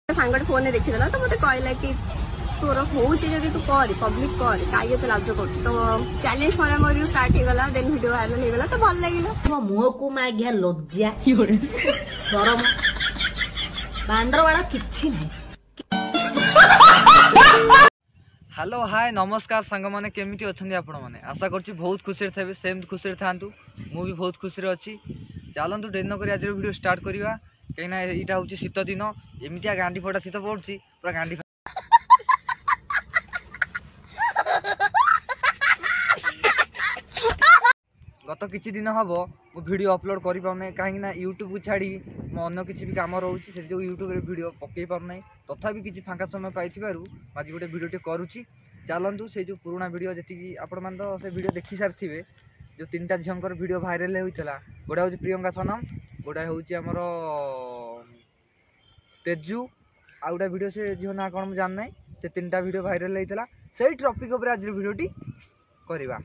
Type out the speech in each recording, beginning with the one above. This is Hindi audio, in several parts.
सांगड़ फोन देखीदेला तो मत कहला कि तोर होदी तू कर पब्लिक कर कहीं लाज कर तो चैलेंज फॉर मोर स्टार्ट होगला देन वीडियो वायरल होगला तो भल लगे मुह को मागिया लज्जा शरम बांडर वाला किछि नहीं। हेलो हाय नमस्कार सांग मैंने केमिति अच्छे आपण मैंने आशा करछि बहुत खुशी थे सेम खुशी थांतु मु भी बहुत खुशी अच्छी। चलतु डेरी नक आज वीडियो स्टार्ट करवा कहीं यहाँ हूँ शीत दिन एमतिया गांडी फटा शीत पड़ुछि पूरा गांडी गत किछि दिन हम मो वीडियो अपलोड कर पारना कहीं यूट्यूब को छाड़ी मो अन्य किसी भी कम रोचे से जो यूट्यूब रे वीडियो पकई पारना तथापि किसी फांका समय पाई आज गोटे वीडियो करुच्ची। चलतु से जो पुराना वीडियो जी आपण मैंने तो से वीडियो देखी सारी जो तीन टा झीर वीडियो भाइराल होता गोटा हूँ प्रियंका सनम गोटा हूँ आमर तेजू आ गोटा वीडियो से झील ना कौन जानना से तीन टा वीडियो भाइराल होता से टॉपिक उपर आज वीडियोटी करवा।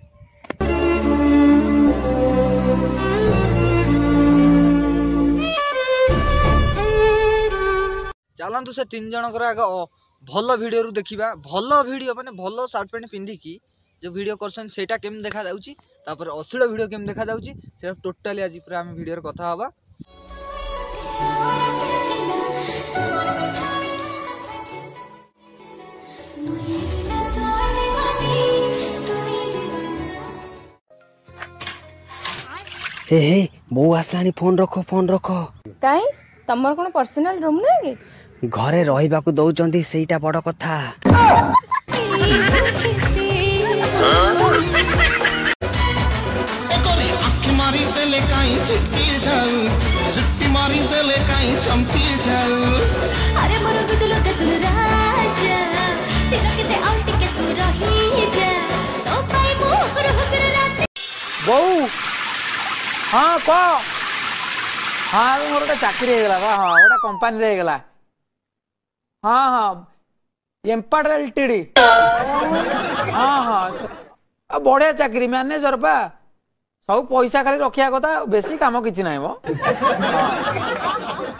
चलतु से तीन जनकर आग भल वीडियो रू देखा भल वीडियो माने भल सार्ट पैंट पिंधिकी जो वीडियो करटा केम देखा अश्लील वीडियो केम देखा टोटाली आज पूरा आम वीडियो कथा हवा। हे हे बो आसलानी फोन रख काई तमर कोन पर्सनल रूम नै कि घरे रहिबा को दउचंती सेटा बड़ कथा। आँखी मारी देले काई चुट्टी जाऊ चुट्टी मारी देले काई चमकी जाऊ अरे मोर गुदलो गदल राजा तेरा किते आउट के तू रही जा तो पाई मुकर रात बहु हाँ कह हाँ मोर गोटे चाकरी हो गला हाँ गोटे कंपानी रे गला हाँ हाँ एम्पाड एलटीडी हाँ हाँ बढ़िया चाकरी मैनेजर बा सब पैसा खाली रखिया कथा बेसी काम किछि नाही मो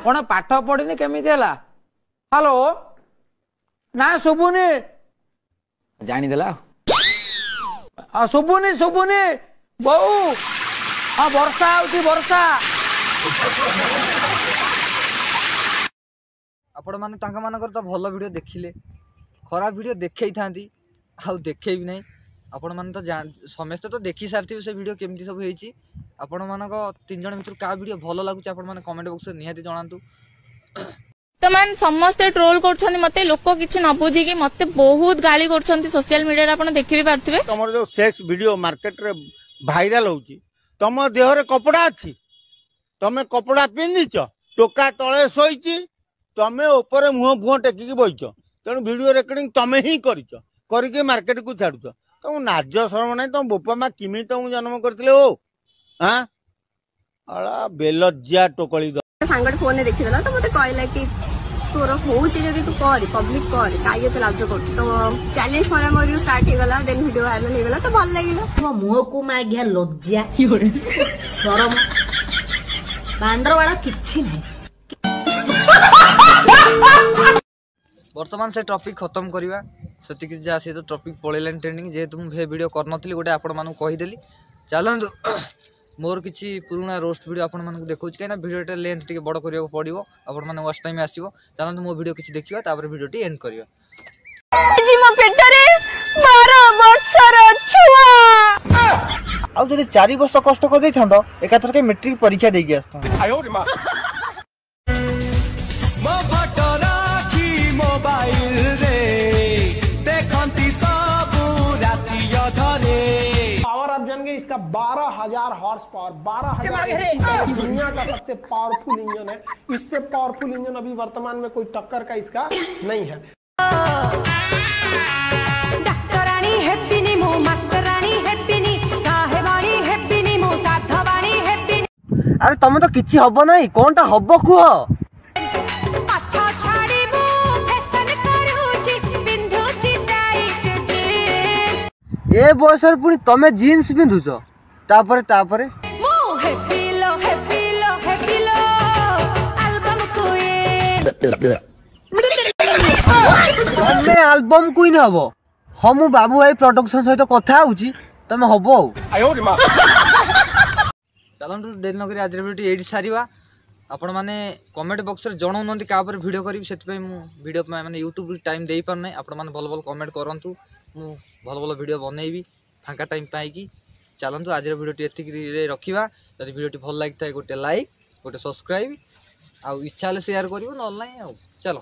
कौन पाठ पढ़िनी केमिति हैला हेलो ना शुभुनी जानीदेला हाँ शुभुनी शुभुनी बहु हाँ वर्षा आउची वर्षा आपण माने तांका मानकर तो भल वीडियो देखिले खराब वीडियो देखई थांती आ देखे भी नहीं आपण माने तो समस्त तो देखी सारथि से वीडियो केमती सब हेची आपण मानक तीन जन भितर का वीडियो भल लागुच आपण माने कमेंट बॉक्स रे निहाती जणांतु। तो मान समस्त ट्रोल करछन मते लोक किछ न बुझी कि मते बहुत गाली करछन सोशल मीडिया रे आपण देखि भी पारथिबे तमर जो सेक्स वीडियो मार्केट रे भाइराल होची तम देह रे कपड़ा अछि तमे कपड़ा पिंधिच टोका तळे सोईची तमे ऊपर मुह फुह टेकी बइच तेणु वीडियो रेकर्डिंग तमे ही करिच करके मार्केट को छाड़ुच तुम नाज शरम नहीं तुम बोपा माँ किमी तुम जन्म करते हो हाँ अला बेलज्जा टोकली सांगड़ फोन देखीदेला तो मत कहला कि तोर होदी तू कर पब्लिक कर कहीं लाज कर तो चैलेंज फॉर मोर स्टार्ट होगला देन वीडियो वायरल होगला तो भल लगे मुह को मागिया लज्जा शरम बांडर वाला किछि नहीं। वर्तमान से टॉपिक खत्म करवा से जहाँ से तो टॉपिक पड़ेलानी ट्रेंडिंग जेहेतु मुझे वीडियो करनी गोटे आपण मानू कहीदेली। चलतु मोर किसी पुराना रोस्ट वीडियो आपण मानू देखा कहीं वीडियो लेंथ टे बड़ करने पड़ो आपण मैंने वाच टाइम आसो चलतु मो वीडियो किसी देखा तापर वीडियो एंड करवा। आउ 4 वर्ष कष्ट कर एकाथर के मेट्रिक परीक्षा देकी आसता पावर आप जान गए इसका 12,000 हॉर्स पावर 12,000 दुनिया का सबसे पावरफुल इंजन है। इससे पावरफुल इंजन अभी वर्तमान में कोई टक्कर का इसका नहीं है। डॉक्टरानी हैप्पीनी मो मास्टरानी हैप्पीनी साहेबानी हैप्पीनी मो साधवानी हैप्पीनी अरे तुम तो किछि हबो नहीं कोनटा हबो कुह पाथा छाड़ी मो फैशन करूची बिंधुची टाइट जींस ए बयसर पुनी तमे जीन्स पिंधुछ तापरे मो हैप्पीलो हैप्पीलो हैप्पीलो एल्बम को ये ତମେ ଆଲବମ୍ କୁଇନ୍ ହବ? ହଁ ମୁଁ ବାବୁ ଭାଇ ପ୍ରଡକ୍ସନ ସହିତ କଥା ହଉଛି, ତମେ ହବ ଆଉ। ଚାଲନ୍ତୁ ଡେରି ନକରି ଆଜିର ଭିଡ଼ିଓ ଏଇଠି ସାରିବା। ଆପଣମାନେ କମେଣ୍ଟ ବକ୍ସରେ ଜଣାଉନାହାନ୍ତି କାହା ଉପରେ ଭିଡ଼ିଓ କରିବି, ସେଥିପାଇଁ ମୁଁ ଭିଡ଼ିଓ ମାନେ ୟୁଟ୍ୟୁବ ଟାଇମ୍ ଦେଇପାରୁନାହିଁ। ଆପଣମାନେ ଭଲ ଭଲ କମେଣ୍ଟ କରନ୍ତୁ, ମୁଁ ଭଲ ଭଲ ଭିଡ଼ିଓ ବନେଇବି ଫାଙ୍କା ଟାଇମ୍ ପାଇକି। ଚାଲନ୍ତୁ ଆଜିର ଭିଡ଼ିଓଟି ଏତିକିରେ ରଖିବା। ଯଦି ଭିଡ଼ିଓଟି ଭଲ ଲାଗିଥାଏ ଗୋଟେ ଲାଇକ୍, ଗୋଟେ ସବସ୍କ୍ରାଇବ୍, ଆଉ ଇଚ୍ଛା ହେଲେ ସେୟାର କରିବ, ନହେଲେ ନାହିଁ ଆଉ। ଚାଲ।